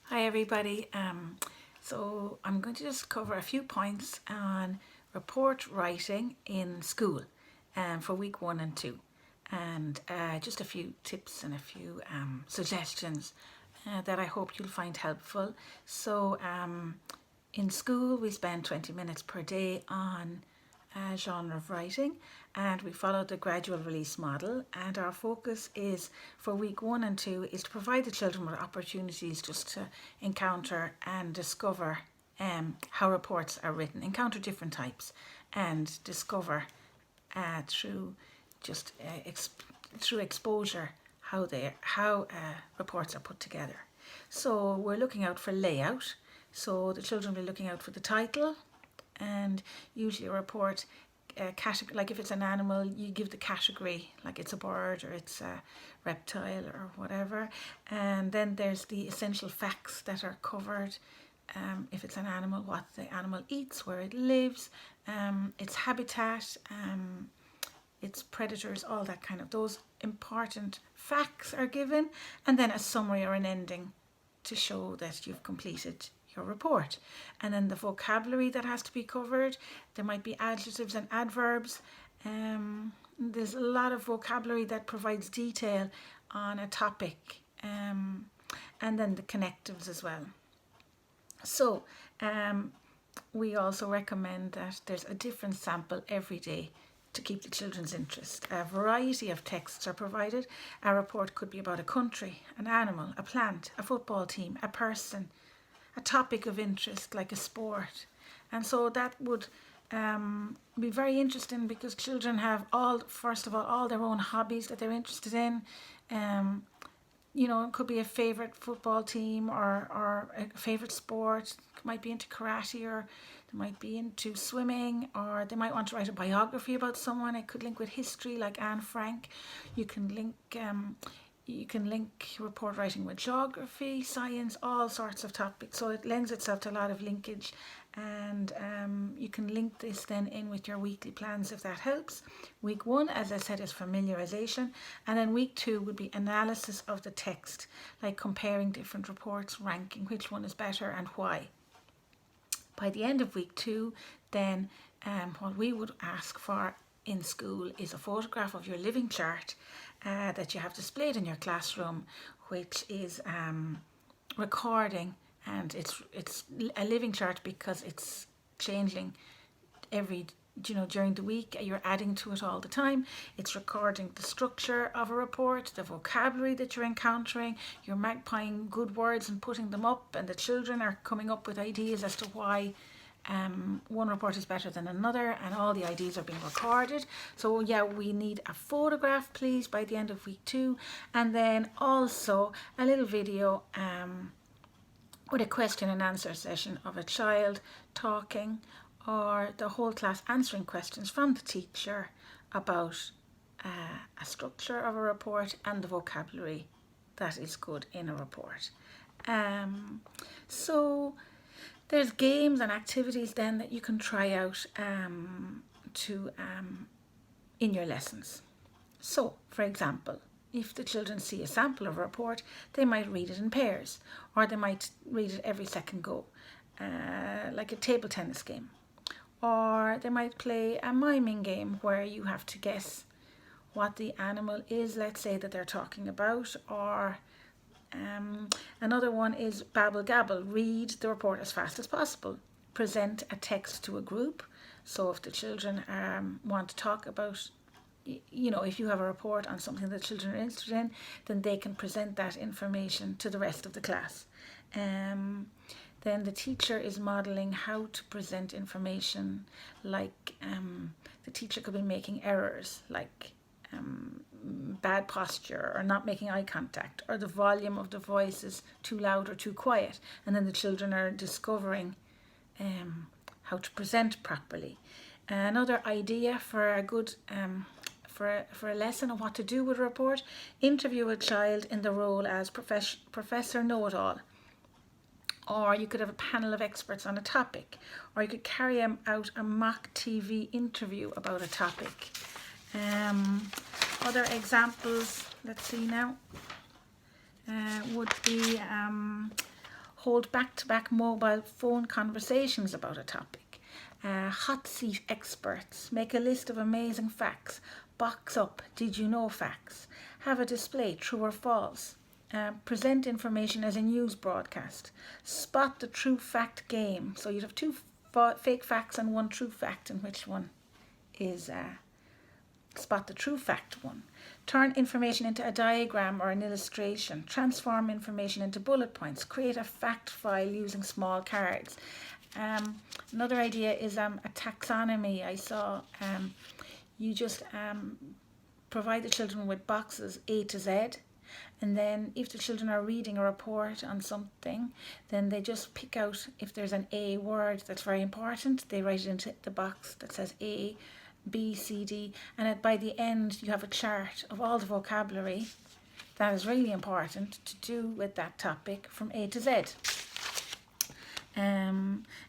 Hi everybody. So I'm going to just cover a few points on report writing in school for week 1 and 2, and just a few tips and a few suggestions that I hope you'll find helpful. So in school we spend 20 minutes per day on genre of writing, and we follow the gradual release model, and our focus is for week 1 and 2 is to provide the children with opportunities just to encounter and discover how reports are written, encounter different types, and discover through just through exposure how reports are put together. So we're looking out for layout. So the children will be looking out for the title, and usually a report category, like if it's an animal, you give the category, like it's a bird or it's a reptile or whatever, and then there's the essential facts that are covered. If it's an animal, what the animal eats, where it lives, its habitat, its predators, all that kind of, those important facts are given, and then a summary or an ending to show that you've completed your report. And then the vocabulary that has to be covered, there might be adjectives and adverbs. There's a lot of vocabulary that provides detail on a topic, and then the connectives as well. So we also recommend that there's a different sample every day to keep the children's interest. A variety of texts are provided. A report could be about a country, an animal, a plant, a football team, a person, a topic of interest like a sport. And so that would be very interesting, because children have first of all their own hobbies that they're interested in. It could be a favourite football team or a favourite sport. It might be into karate, or they might be into swimming, or they might want to write a biography about someone. It could link with history, like Anne Frank. You can link report writing with geography, science, all sorts of topics. So it lends itself to a lot of linkage, and you can link this then in with your weekly plans if that helps. Week 1, as I said, is familiarization, and then week 2 would be analysis of the text, like comparing different reports, ranking which one is better and why. By the end of week 2, then what we would ask for in school is a photograph of your living chart that you have displayed in your classroom, which is recording, and it's a living chart because it's changing during the week. You're adding to it all the time. It's recording the structure of a report, the vocabulary that you're encountering. You're magpieing good words and putting them up, and the children are coming up with ideas as to why one report is better than another, and all the ideas are being recorded. So yeah, we need a photograph, please, by the end of week 2, and then also a little video with a question and answer session of a child talking, or the whole class answering questions from the teacher about a structure of a report and the vocabulary that is good in a report. So there's games and activities then that you can try out in your lessons. So, for example, if the children see a sample of a report, they might read it in pairs, or they might read it every second go, like a table tennis game. Or they might play a miming game where you have to guess what the animal is, let's say, that they're talking about. Or another one is babble gabble, read the report as fast as possible. Present a text to a group. So if the children want to talk about, if you have a report on something that children are interested in, then they can present that information to the rest of the class. Then the teacher is modelling how to present information, like the teacher could be making errors, like bad posture, or not making eye contact, or the volume of the voice is too loud or too quiet, and then the children are discovering how to present properly. Another idea for a good for a lesson on what to do with a report: interview a child in the role as Professor Know-it-all. Or you could have a panel of experts on a topic, or you could carry out a mock TV interview about a topic. Other examples, let's see now, would be hold back-to-back mobile phone conversations about a topic. Hot seat experts, make a list of amazing facts. Box up did you know facts. Have a display, true or false. Present information as a news broadcast. Spot the true fact game. So you'd have two fake facts and one true fact, and which one is spot the true fact one. Turn information into a diagram or an illustration. Transform information into bullet points. Create a fact file using small cards. Another idea is a taxonomy. I saw you just provide the children with boxes A to Z, and then if the children are reading a report on something, then they just pick out, if there's an A word that's very important, they write it into the box that says A, B, C, D, and by the end you have a chart of all the vocabulary that is really important to do with that topic from A to Z.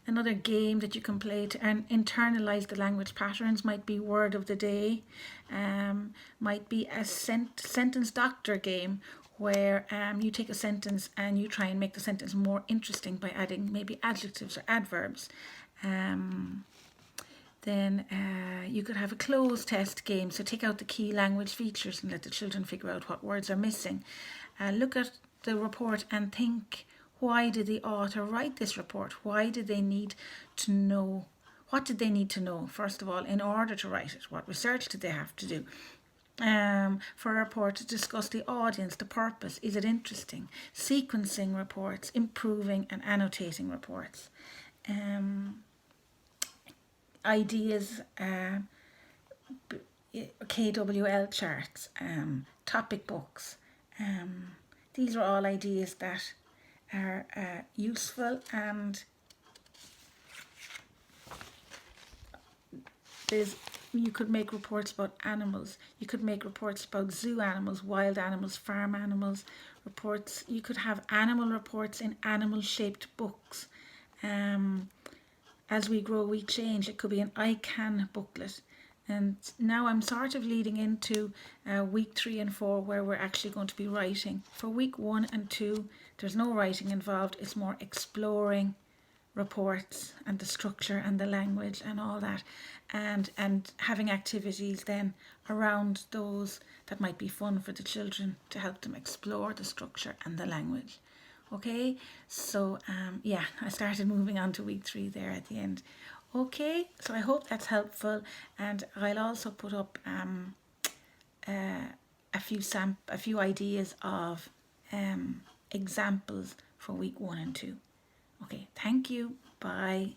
Another game that you can play to internalize the language patterns might be word of the day, might be a sentence doctor game where you take a sentence and you try and make the sentence more interesting by adding maybe adjectives or adverbs. Then you could have a cloze test game, so take out the key language features and let the children figure out what words are missing. Look at the report and think, why did the author write this report? Why did they need to know? What did they need to know, first of all, in order to write it? What research did they have to do? For a report, to discuss the audience, the purpose, is it interesting? Sequencing reports, improving and annotating reports. Ideas, KWL charts, topic books. These are all ideas that are useful, and you could make reports about animals. You could make reports about zoo animals, wild animals, farm animals, reports. You could have animal reports in animal-shaped books. As we grow, we change. It could be an ICANN booklet. And now I'm sort of leading into week 3 and 4 where we're actually going to be writing. For week 1 and 2, there's no writing involved. It's more exploring reports and the structure and the language and all that. And having activities then around those that might be fun for the children to help them explore the structure and the language. Okay, so yeah, I started moving on to week 3 there at the end. Okay, so I hope that's helpful, and I'll also put up a few ideas of examples for week 1 and 2. Okay, thank you. Bye.